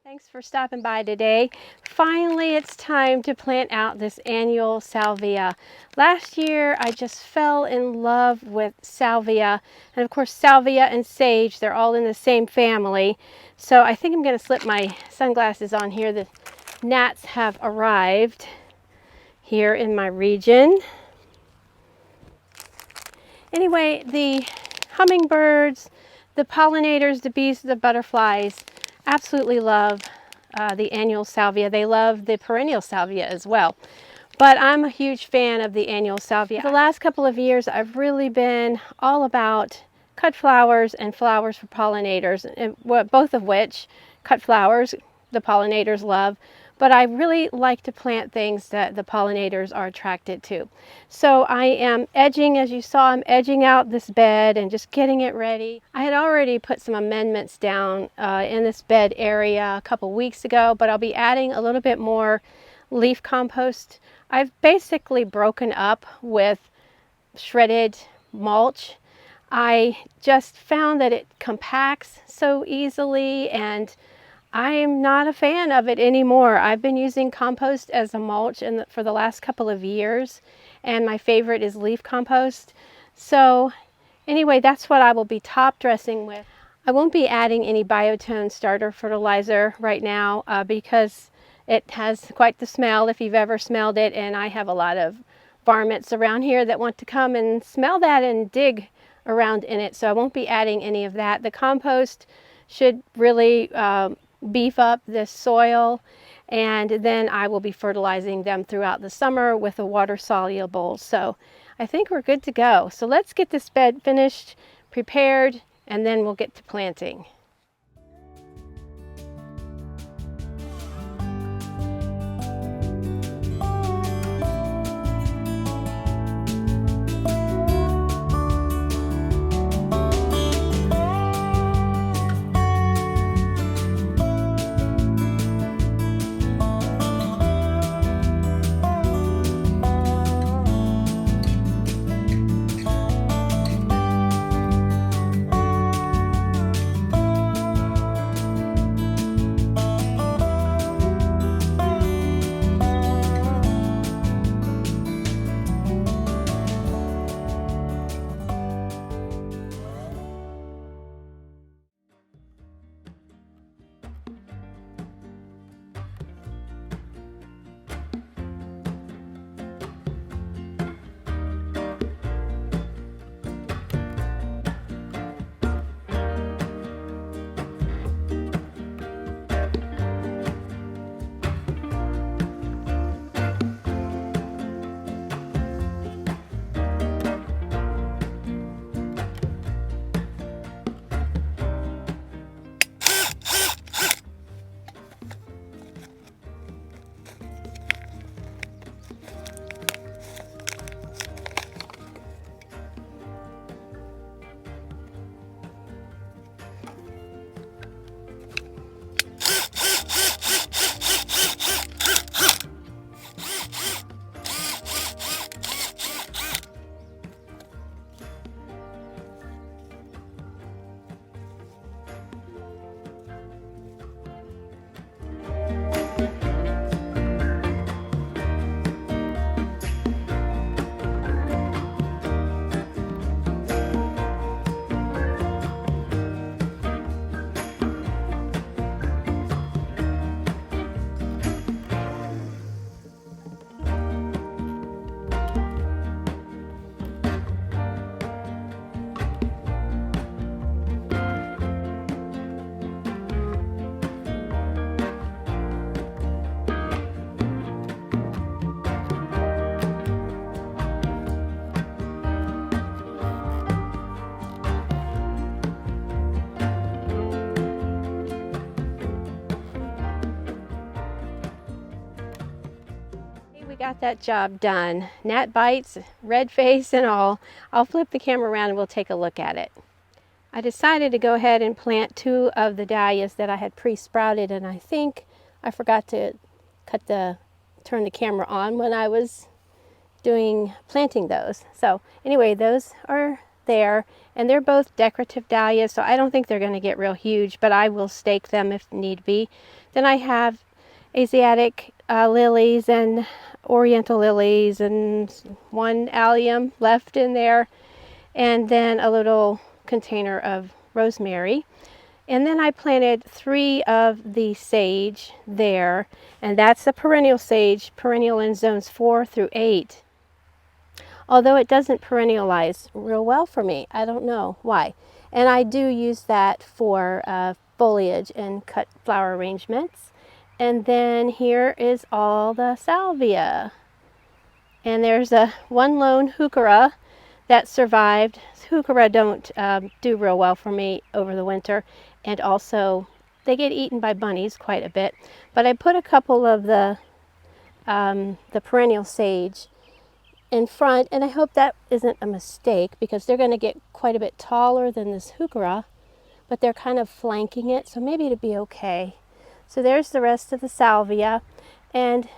Thanks for stopping by today. Finally, it's time to plant out this annual salvia. Last year, I just fell in love with salvia. And of course, salvia and sage, they're all in the same family. So I think I'm going to slip my sunglasses on here. The gnats have arrived here in my region. Anyway, the hummingbirds, the pollinators, the bees, the butterflies absolutely love the annual salvia. They love the perennial salvia as well. But I'm a huge fan of the annual salvia. The last couple of years, I've really been all about cut flowers and flowers for pollinators, and both of which, cut flowers, the pollinators love. But I really like to plant things that the pollinators are attracted to. So I am edging, as you saw, I'm edging out this bed and just getting it ready. I had already put some amendments down in this bed area a couple weeks ago, but I'll be adding a little bit more leaf compost. I've basically broken up with shredded mulch. I just found that it compacts so easily, and I'm not a fan of it anymore. I've been using compost as a mulch for the last couple of years, and my favorite is leaf compost. So anyway, that's what I will be top dressing with. I won't be adding any biotone starter fertilizer right now because it has quite the smell if you've ever smelled it, and I have a lot of varmints around here that want to come and smell that and dig around in it, so I won't be adding any of that. The compost should really beef up this soil, and then I will be fertilizing them throughout the summer with a water soluble. So I think we're good to go. So let's get this bed finished, prepared, and then we'll get to planting. We got that job done. Gnat bites, red face and all. I'll flip the camera around and we'll take a look at it. I decided to go ahead and plant 2 of the dahlias that I had pre-sprouted, and I think I forgot to turn the camera on when I was planting those. So anyway, those are there, and they're both decorative dahlias, so I don't think they're going to get real huge, but I will stake them if need be. Then I have Asiatic lilies and Oriental lilies and one allium left in there, and then a little container of rosemary. And then I planted 3 of the sage there, and that's the perennial sage, perennial in zones 4 through 8. Although it doesn't perennialize real well for me. I don't know why. And I do use that for foliage and cut flower arrangements. And then here is all the salvia. And there's one lone heuchera that survived. Heuchera don't do real well for me over the winter. And also, they get eaten by bunnies quite a bit. But I put a couple of the perennial sage in front, and I hope that isn't a mistake because they're going to get quite a bit taller than this heuchera, but they're kind of flanking it, so maybe it'll be okay. So there's the rest of the salvia, and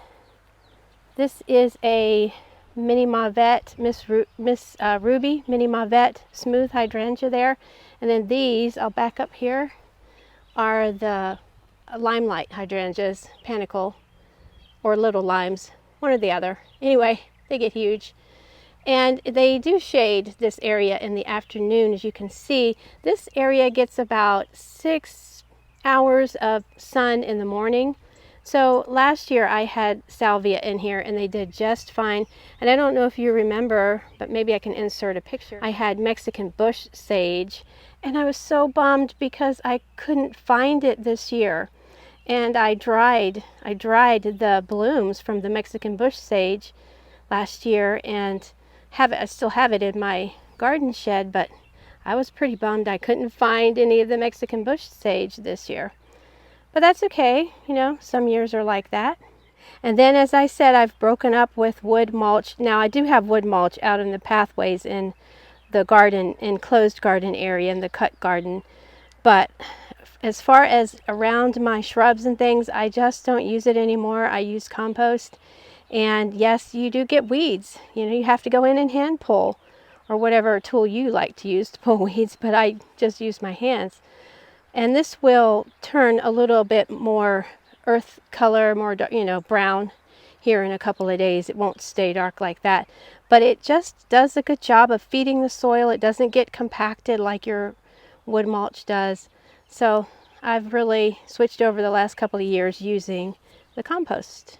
this is a mini mauvet, Miss Ruby mini mauvet smooth hydrangea there, and then these, I'll back up here, are the limelight hydrangeas, panicle, or little limes, one or the other. Anyway, they get huge. And they do shade this area in the afternoon. As you can see, this area gets about 6 hours of sun in the morning. So last year I had salvia in here and they did just fine. And I don't know if you remember, but maybe I can insert a picture. I had Mexican bush sage, and I was so bummed because I couldn't find it this year. And I dried the blooms from the Mexican bush sage last year, and I still have it in my garden shed, but I was pretty bummed I couldn't find any of the Mexican bush sage this year. But that's okay, you know, some years are like that. And then, as I said, I've broken up with wood mulch. Now I do have wood mulch out in the pathways in the garden, enclosed garden area, in the cut garden, but as far as around my shrubs and things, I just don't use it anymore. I use compost. And yes, you do get weeds. You know, you have to go in and hand pull, or whatever tool you like to use to pull weeds, but I just use my hands. And this will turn a little bit more earth color, more, you know, brown here in a couple of days. It won't stay dark like that, but it just does a good job of feeding the soil. It doesn't get compacted like your wood mulch does. So I've really switched over the last couple of years using the compost.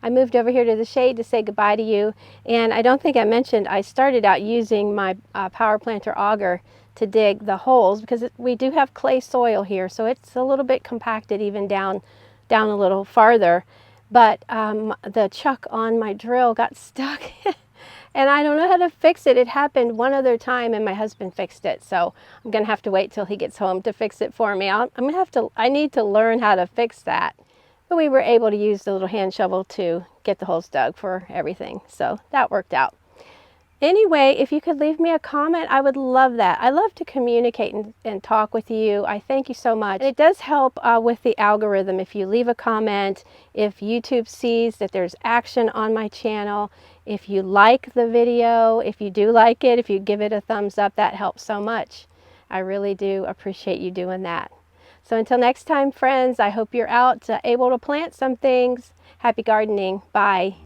I moved over here to the shade to say goodbye to you, and I don't think I mentioned I started out using my power planter auger to dig the holes because we do have clay soil here, so it's a little bit compacted even down a little farther, but the chuck on my drill got stuck and I don't know how to fix it. It happened one other time and my husband fixed it, so I'm gonna have to wait till he gets home to fix it for me. I need to learn how to fix that. But we were able to use the little hand shovel to get the holes dug for everything. So that worked out. Anyway, if you could leave me a comment, I would love that. I love to communicate and talk with you. I thank you so much. And it does help with the algorithm if you leave a comment, if YouTube sees that there's action on my channel, if you like the video, if you do like it, if you give it a thumbs up, that helps so much. I really do appreciate you doing that. So until next time, friends, I hope you're out able to plant some things. Happy gardening. Bye.